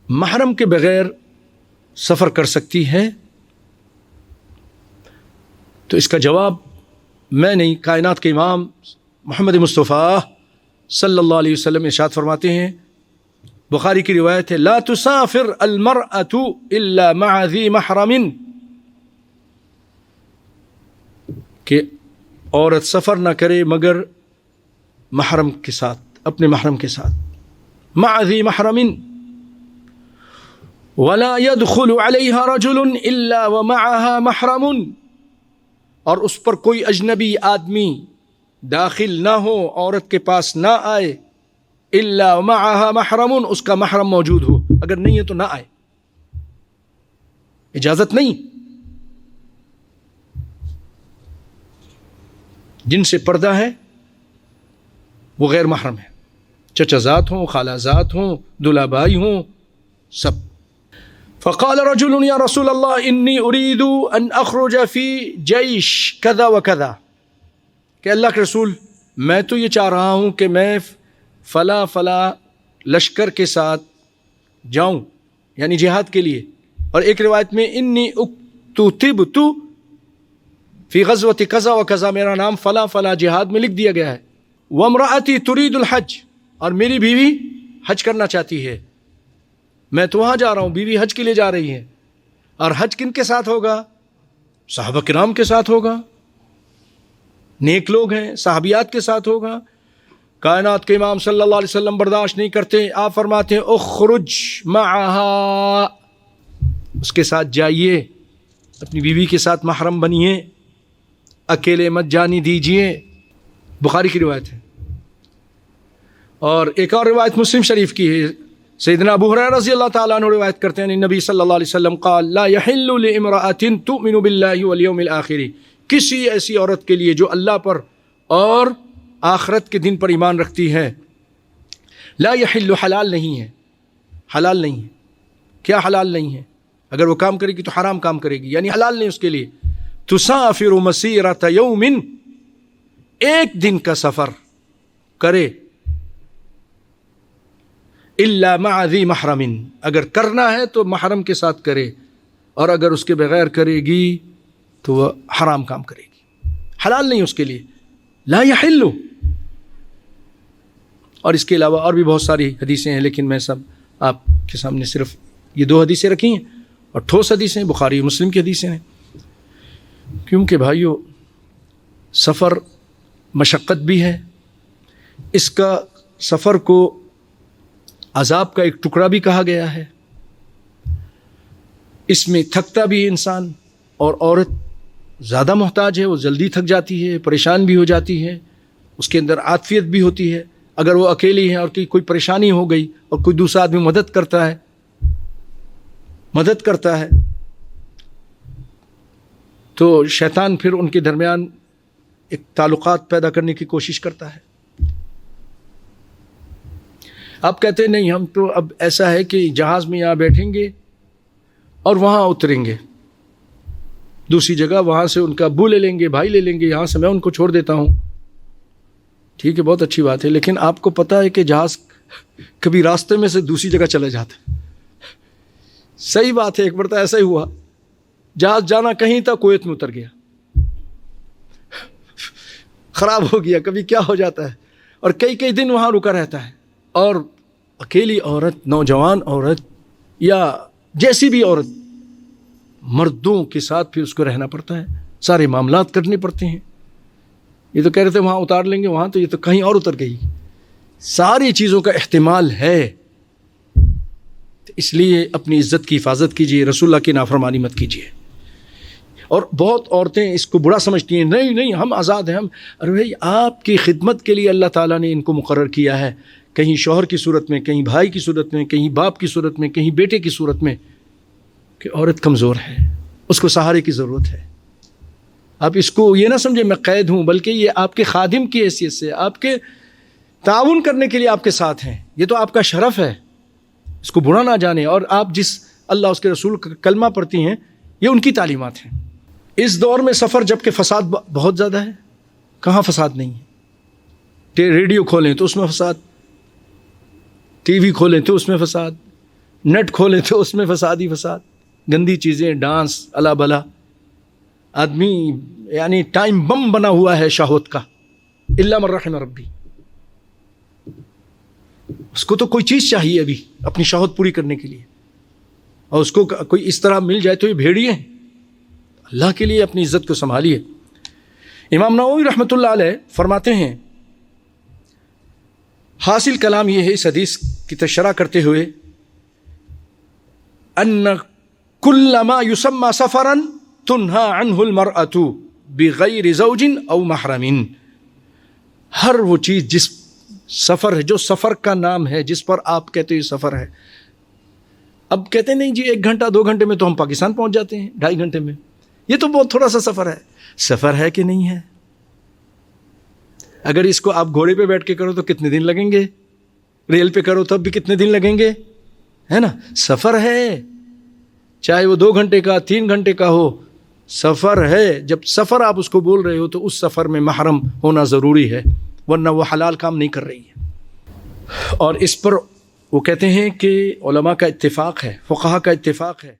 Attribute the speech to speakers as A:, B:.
A: محرم کے بغیر سفر کر سکتی ہے؟ تو اس کا جواب میں نہیں، کائنات کے امام محمد مصطفیٰ صلی اللہ علیہ وسلم ارشاد فرماتے ہیں، بخاری کی روایت ہے، لا تسافر المرأة الا مع ذی محرم، کہ عورت سفر نہ کرے مگر محرم کے ساتھ، اپنے محرم کے ساتھ، مع ذی محرم، ولا يدخل عليها رجل الا ومعها محرم، اور اس پر کوئی اجنبی آدمی داخل نہ ہو، عورت کے پاس نہ آئے، الا ومعها محرم، اس کا محرم موجود ہو، اگر نہیں ہے تو نہ آئے، اجازت نہیں۔ جن سے پردہ ہے وہ غیر محرم ہے، چچا زاد ہوں، خالہ زاد ہوں، دلہا بھائی ہوں، سب۔ فقال رجل یا رسول اللہ انی اريد ان اخرج فی جیش کذا وکذا، کہ اللہ کے رسول میں تو یہ چاہ رہا ہوں کہ میں فلاں فلاں لشکر کے ساتھ جاؤں، یعنی جہاد کے لیے۔ اور ایک روایت میں انی اکتتبت فی غزوۃ کذا وکذا، میرا نام فلاں فلاں جہاد میں لکھ دیا گیا ہے۔ وامرأتی ترید الحج، اور میری بیوی حج کرنا چاہتی ہے، میں تو وہاں جا رہا ہوں، بیوی حج کے لیے جا رہی ہے۔ اور حج کن کے ساتھ ہوگا؟ صحابہ کرام کے ساتھ ہوگا، نیک لوگ ہیں، صحابیات کے ساتھ ہوگا۔ کائنات کے امام صلی اللہ علیہ وسلم برداشت نہیں کرتے، آپ فرماتے ہیں اخرج معہا، اس کے ساتھ جائیے، اپنی بیوی کے ساتھ محرم بنیے، اکیلے مت جانے دیجیے، بخاری کی روایت ہے۔ اور ایک اور روایت مسلم شریف کی ہے، سیدنا ابو ہریرہ رضی اللہ تعالیٰ عنہ روایت کرتے ہیں، نبی صلی اللہ علیہ وسلم قال لا يحل لامرأة تؤمن بالله واليوم الآخر، کسی ایسی عورت کے لیے جو اللہ پر اور آخرت کے دن پر ایمان رکھتی ہے، لا يحل، حلال نہیں ہے، حلال نہیں ہے۔ کیا حلال نہیں ہے؟ اگر وہ کام کرے گی تو حرام کام کرے گی، یعنی حلال نہیں اس کے لیے۔ تسافر مسیرۃ یوم، ایک دن کا سفر کرے، الا مع ذی محرم، اگر کرنا ہے تو محرم کے ساتھ کرے، اور اگر اس کے بغیر کرے گی تو وہ حرام کام کرے گی، حلال نہیں اس کے لیے، لا یحل۔ اور اس کے علاوہ اور بھی بہت ساری حدیثیں ہیں، لیکن میں سب آپ کے سامنے صرف یہ 2 حدیثیں رکھی ہیں، اور ٹھوس حدیثیں، بخاری مسلم کی حدیثیں ہیں۔ کیونکہ بھائیو سفر مشقت بھی ہے، اس کا سفر کو عذاب کا ایک ٹکڑا بھی کہا گیا ہے، اس میں تھکتا بھی ہے انسان، اور عورت زیادہ محتاج ہے، وہ جلدی تھک جاتی ہے، پریشان بھی ہو جاتی ہے، اس کے اندر عاطفیت بھی ہوتی ہے۔ اگر وہ اکیلی ہے اور کوئی پریشانی ہو گئی اور کوئی دوسرا آدمی مدد کرتا ہے تو شیطان پھر ان کے درمیان ایک تعلقات پیدا کرنے کی کوشش کرتا ہے۔ آپ کہتے ہیں نہیں، ہم تو اب ایسا ہے کہ جہاز میں یہاں بیٹھیں گے اور وہاں اتریں گے دوسری جگہ، وہاں سے ان کا ابو لے لیں گے، بھائی لے لیں گے، یہاں سے میں ان کو چھوڑ دیتا ہوں۔ ٹھیک ہے، بہت اچھی بات ہے، لیکن آپ کو پتہ ہے کہ جہاز کبھی راستے میں سے دوسری جگہ چلا جاتا ہے۔ صحیح بات ہے، ایک مرتبہ ایسا ہی ہوا، جہاز جانا کہیں تھا، کویت میں اتر گیا، خراب ہو گیا، کبھی کیا ہو جاتا ہے، اور کئی دن وہاں رکا رہتا ہے۔ اور اکیلی عورت، نوجوان عورت یا جیسی بھی عورت، مردوں کے ساتھ پھر اس کو رہنا پڑتا ہے، سارے معاملات کرنے پڑتے ہیں۔ یہ تو کہہ رہے تھے وہاں اتار لیں گے، وہاں تو یہ تو کہیں اور اتر گئی، ساری چیزوں کا احتمال ہے۔ اس لیے اپنی عزت کی حفاظت کیجیے، رسول اللہ کی نافرمانی مت کیجیے۔ اور بہت عورتیں اس کو برا سمجھتی ہیں، نہیں ہم آزاد ہیں، ہم، ارے بھائی آپ کی خدمت کے لیے اللہ تعالیٰ نے ان کو مقرر کیا ہے، کہیں شوہر کی صورت میں، کہیں بھائی کی صورت میں، کہیں باپ کی صورت میں، کہیں بیٹے کی صورت میں، کہ عورت کمزور ہے، اس کو سہارے کی ضرورت ہے۔ آپ اس کو یہ نہ سمجھیں میں قید ہوں، بلکہ یہ آپ کے خادم کی حیثیت سے، آپ کے تعاون کرنے کے لیے آپ کے ساتھ ہیں، یہ تو آپ کا شرف ہے، اس کو برا نہ جانیں۔ اور آپ جس اللہ اس کے رسول کا کلمہ پڑھتی ہیں، یہ ان کی تعلیمات ہیں۔ اس دور میں سفر جبکہ فساد بہت زیادہ ہے، کہاں فساد نہیں ہے؟ ریڈیو کھولیں تو اس میں فساد، ٹی وی کھولیں تو اس میں فساد، نیٹ کھولے تو اس میں فساد ہی فساد، گندی چیزیں، ڈانس، الا بلا. آدمی یعنی ٹائم بم بنا ہوا ہے شہوت کا، الا من رحم ربی. اس کو تو کوئی چیز چاہیے ابھی اپنی شہوت پوری کرنے کے لیے، اور اس کو کوئی اس طرح مل جائے تو یہ بھیڑیے ہیں. اللہ کے لیے اپنی عزت کو سنبھالیے. امام نووی رحمۃ اللہ علیہ فرماتے ہیں، حاصل کلام یہ ہے اس حدیث کی تشریح کرتے ہوئے، ان کل ما یسمى سفرا تنہى عنہ المرأة بغیر زوج او محرم. ہر وہ چیز جس سفر ہے، جو سفر کا نام ہے، جس پر آپ کہتے ہیں سفر ہے. اب کہتے نہیں جی 1 گھنٹہ 2 گھنٹے میں تو ہم پاکستان پہنچ جاتے ہیں، 2.5 گھنٹے میں. یہ تو بہت تھوڑا سا سفر ہے. سفر ہے کہ نہیں ہے؟ اگر اس کو آپ گھوڑے پہ بیٹھ کے کرو تو کتنے دن لگیں گے، ریل پہ کرو تب بھی کتنے دن لگیں گے، ہے نا. سفر ہے، چاہے وہ 2 گھنٹے کا 3 گھنٹے کا ہو، سفر ہے. جب سفر آپ اس کو بول رہے ہو تو اس سفر میں محرم ہونا ضروری ہے، ورنہ وہ حلال کام نہیں کر رہی ہے. اور اس پر وہ کہتے ہیں کہ علماء کا اتفاق ہے، فقہاء کا اتفاق ہے